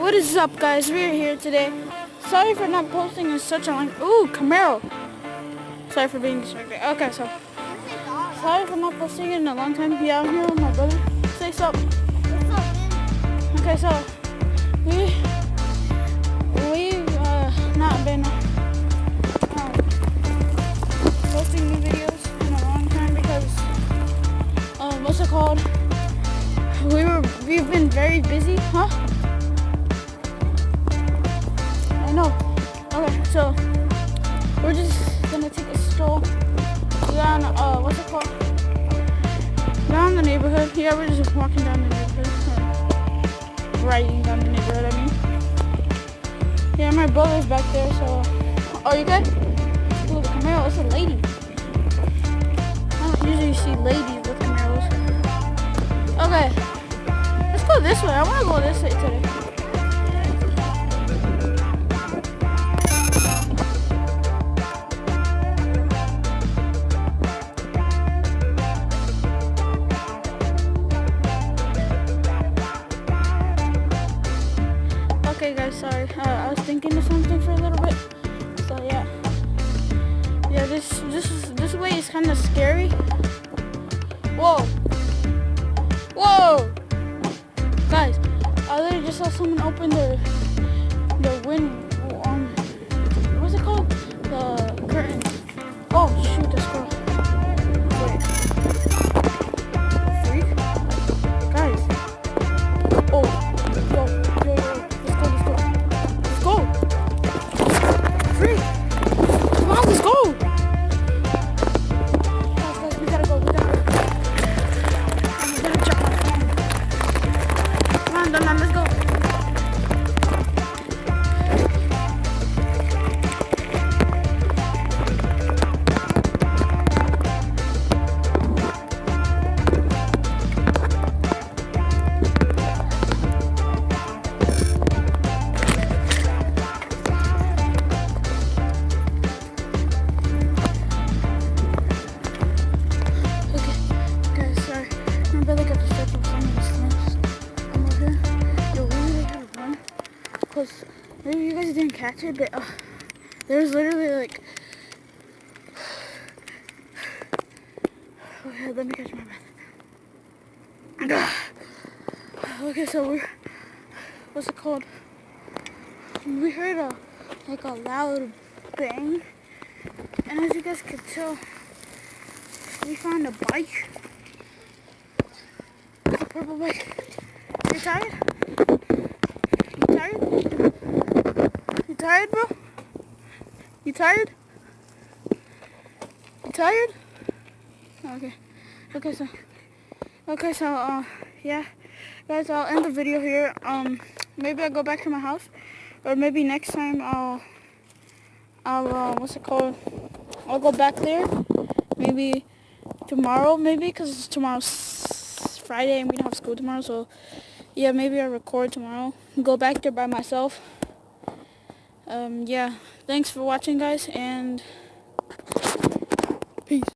What is up, guys? We're here today. Sorry for not posting in such a long... Ooh, Camaro. Sorry for being distracted. Okay, so... Sorry for not posting in a long time. Yeah, I'm here with my brother. Say something. What's up, man? Okay, so... We've not been posting new videos in a long time because... what's it called? We've been very busy, huh? I know. Okay, so we're just gonna take a stroll down what's it called? Down the neighborhood. Yeah, we're just walking down the neighborhood. Riding down the neighborhood, I mean. Yeah, my brother's back there, so oh, you good? Ooh, the Camaro, it's a lady. I don't usually see ladies with Camaros. Okay. Let's go this way. I wanna go this way today. Okay guys, sorry. I was thinking of something for a little bit. So yeah. Yeah, this way is kinda scary. Whoa. Whoa! Guys, I literally just saw someone open their window. What's it called? The curtain. Oh shoot, that's cool. Wait. Freak? Guys. Oh, yo. Let's go. Freak! Come on, let's go! Guys, we gotta go. I'm gonna drop my phone. Come on, let's go. Because maybe you guys didn't catch it, but there's literally like... Okay, let me catch my breath. Okay, so we're... What's it called? We heard a loud bang. And as you guys could tell, we found a bike. It's a purple bike. You tired? You tired, bro? You tired? You tired? Okay, so yeah, guys, I'll end the video here. Maybe I'll go back to my house, or maybe next time I'll what's it called? I'll go back there. Maybe tomorrow, because tomorrow's Friday and we don't have school tomorrow, so yeah, maybe I'll record tomorrow. Go back there by myself. Yeah, thanks for watching, guys, and